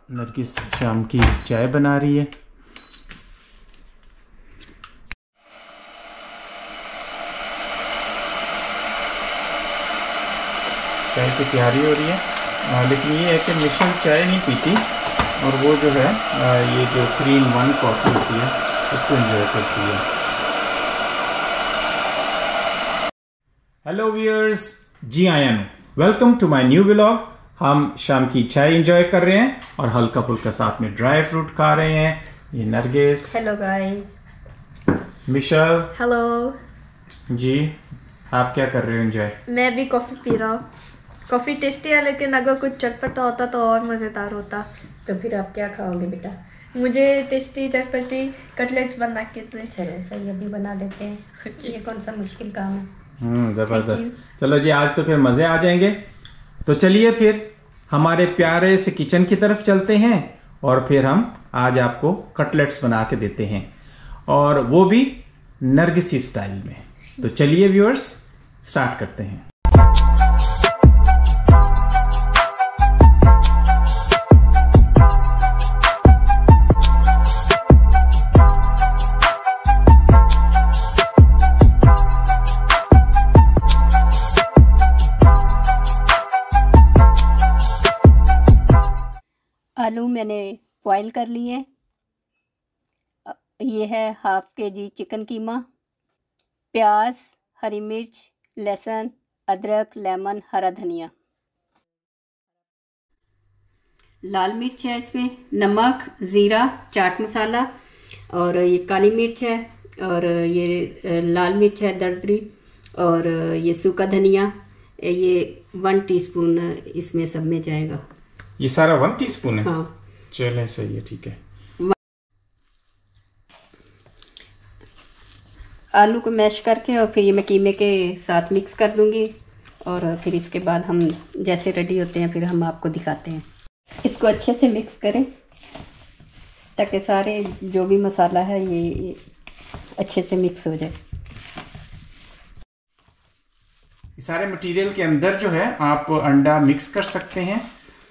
नरगिस शाम की चाय बना रही है। चाय की तैयारी हो रही है, लेकिन ये है कि मिशेल चाय नहीं पीती और वो जो है ये जो 3-in-1 कॉफ़ी होती है उसको एंजॉय करती है। हेलो व्यूअर्स, जी आयन, welcome to my new vlog. हम शाम की चाय एंजॉय कर रहे हैं और हल्का फुल्का साथ में ड्राई फ्रूट खा रहे हैं। ये Nargis, hello guys, Michelle, hello जी, आप क्या कर रहे हो एंजॉय? मैं भी कॉफ़ी पी रहा हूँ। कॉफ़ी टेस्टी है, लेकिन अगर कुछ चटपटा होता तो और मज़ेदार होता। तो फिर आप क्या खाओगे बेटा? मुझे टेस्टी चटपटी कटलेट्स बना के दे। चलो सही, अभी बना देते हैं। ये कौन सा मुश्किल काम है? जबरदस्त। चलो जी, आज तो फिर मजे आ जाएंगे। तो चलिए फिर हमारे प्यारे से किचन की तरफ चलते हैं और फिर हम आज आपको कटलेट्स बना के देते हैं, और वो भी नरगिसी स्टाइल में। तो चलिए व्यूअर्स, स्टार्ट करते हैं। आलू मैंने बॉयल कर लिए। ये है 1/2 kg चिकन कीमा, प्याज, हरी मिर्च, लहसुन, अदरक, लेमन, हरा धनिया, लाल मिर्च है इसमें, नमक, ज़ीरा, चाट मसाला, और ये काली मिर्च है, और ये लाल मिर्च है दरदरी, और ये सूखा धनिया। ये 1 टीस्पून इसमें सब में जाएगा। ये सारा 1 टीस्पून है? हाँ, चलें, सही है, ठीक है। आलू को मैश करके और फिर ये मैं कीमे के साथ मिक्स कर दूंगी, और फिर इसके बाद हम जैसे रेडी होते हैं फिर हम आपको दिखाते हैं। इसको अच्छे से मिक्स करें ताकि सारे जो भी मसाला है ये अच्छे से मिक्स हो जाए। सारे मटेरियल के अंदर जो है आप अंडा मिक्स कर सकते हैं,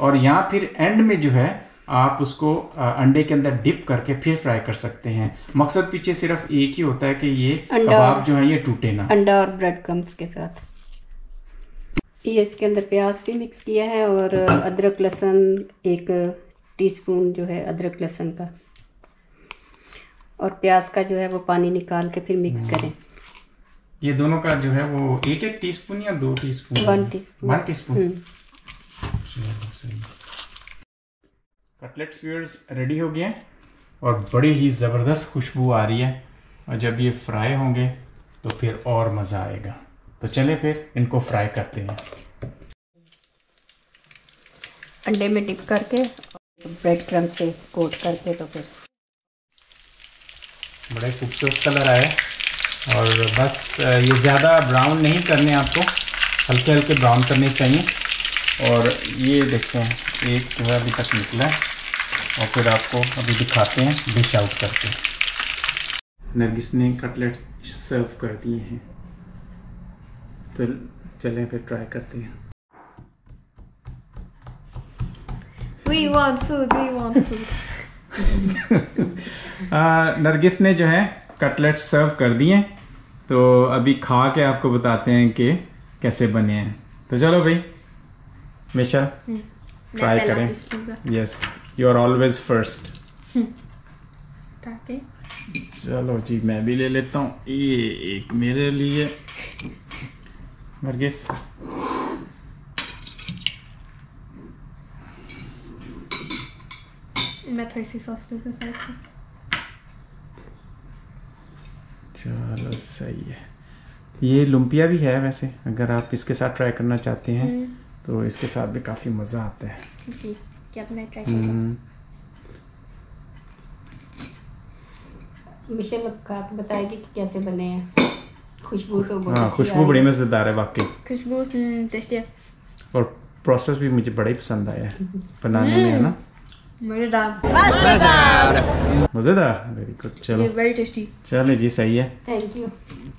और यहाँ फिर एंड में जो है आप उसको अंडे के अंदर डिप करके फिर फ्राई कर सकते हैं। मकसद पीछे सिर्फ एक ही होता है कि ये कबाब जो है ये टूटे ना। अंडा और ब्रेड क्रम्स के साथ। ये इसके अंदर प्याज भी मिक्स किया है, और अदरक लहसुन 1 टीस्पून जो है अदरक लहसुन का, और प्याज का जो है वो पानी निकाल के फिर मिक्स करें। ये दोनों का जो है वो 1-1 टीस्पून या 2 teaspoon? 1 teaspoon. 1 teaspoon. Cutlets viewers ready हो गए और बड़ी ही ज़बरदस्त खुशबू आ रही है, और जब ये फ्राई होंगे तो फिर और मज़ा आएगा। तो चले फिर इनको फ्राई करते हैं। अंडे में डिप करके ब्रेड क्रम्ब से कोट करके, तो फिर बड़ा खूबसूरत कलर आया। और बस ये ज़्यादा ब्राउन नहीं करने, आपको हल्के हल्के ब्राउन करने चाहिए। और ये देखते हैं, एक जो है अभी तक निकला है, और फिर आपको अभी दिखाते हैं डिश आउट करके। नरगिस ने कटलेट्स सर्व कर दिए हैं, तो चलें फिर ट्राई करते हैं। We want food, we want food. Nargis ने जो है कटलेट्स सर्व कर दिए, तो अभी खा के आपको बताते हैं कि कैसे बने हैं। तो चलो भाई मिशेल, ट्राई करें। Yes, you are always first. चलो जी, मैं भी ले लेता हूँ। ये एक मेरे लिए, नरगिस। मैं थोड़ी सी सॉस दूंगा साथ में। चलो सही है। ये लुम्पिया भी है वैसे, अगर आप इसके साथ ट्राई करना चाहते हैं तो इसके साथ भी काफ़ी मज़ा आता है। जी, क्या मैं ट्राई करूँ? मिशेल खा के बताएगी कि कैसे बने हैं। खुशबू तो बहुत अच्छी खुशबू बड़ी मज़ेदार है वाकई। खुशबू टेस्टी है, और प्रोसेस भी मुझे बड़ा ही पसंद आया है बनाने में, है ना? मज़ेदार, वेरी गुड। चलो, वेरी टेस्टी। चले जी, सही है, थैंक यू।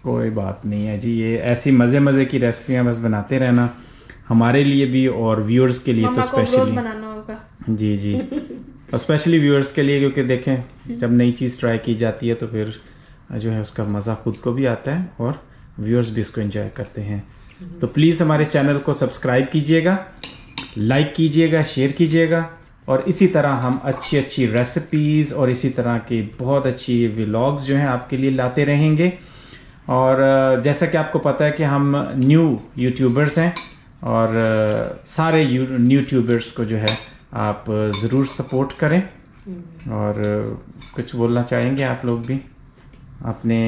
कोई बात नहीं है जी। ये ऐसी मज़े मज़े की रेसिपियाँ बस बनाते रहना, हमारे लिए भी और व्यूअर्स के लिए तो स्पेशली बनाना होगा। जी जी। और स्पेशली व्यूअर्स के लिए, क्योंकि देखें जब नई चीज़ ट्राई की जाती है तो फिर जो है उसका मज़ा खुद को भी आता है और व्यूअर्स भी इसको एंजॉय करते हैं। तो प्लीज़ हमारे चैनल को सब्सक्राइब कीजिएगा, लाइक कीजिएगा, शेयर कीजिएगा, और इसी तरह हम अच्छी अच्छी रेसिपीज़ और इसी तरह के बहुत अच्छी व्लॉग्स जो हैं आपके लिए लाते रहेंगे। और जैसा कि आपको पता है कि हम न्यू यूट्यूबर्स हैं और सारे यूट्यूबर्स को जो है आप ज़रूर सपोर्ट करें। और कुछ बोलना चाहेंगे आप लोग भी अपने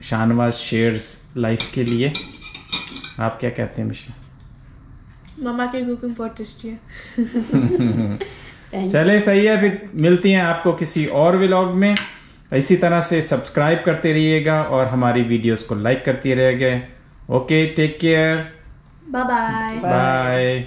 शाहनवाज शेयर्स लाइफ के लिए? आप क्या कहते हैं मिशा? मामा की कुकिंग बहुत टेस्टी है। चले सही है, फिर मिलती हैं आपको किसी और व्लॉग में। इसी तरह से सब्सक्राइब करते रहिएगा और हमारी वीडियोस को लाइक करते रहिएगा। Okay, take care, bye bye. Bye.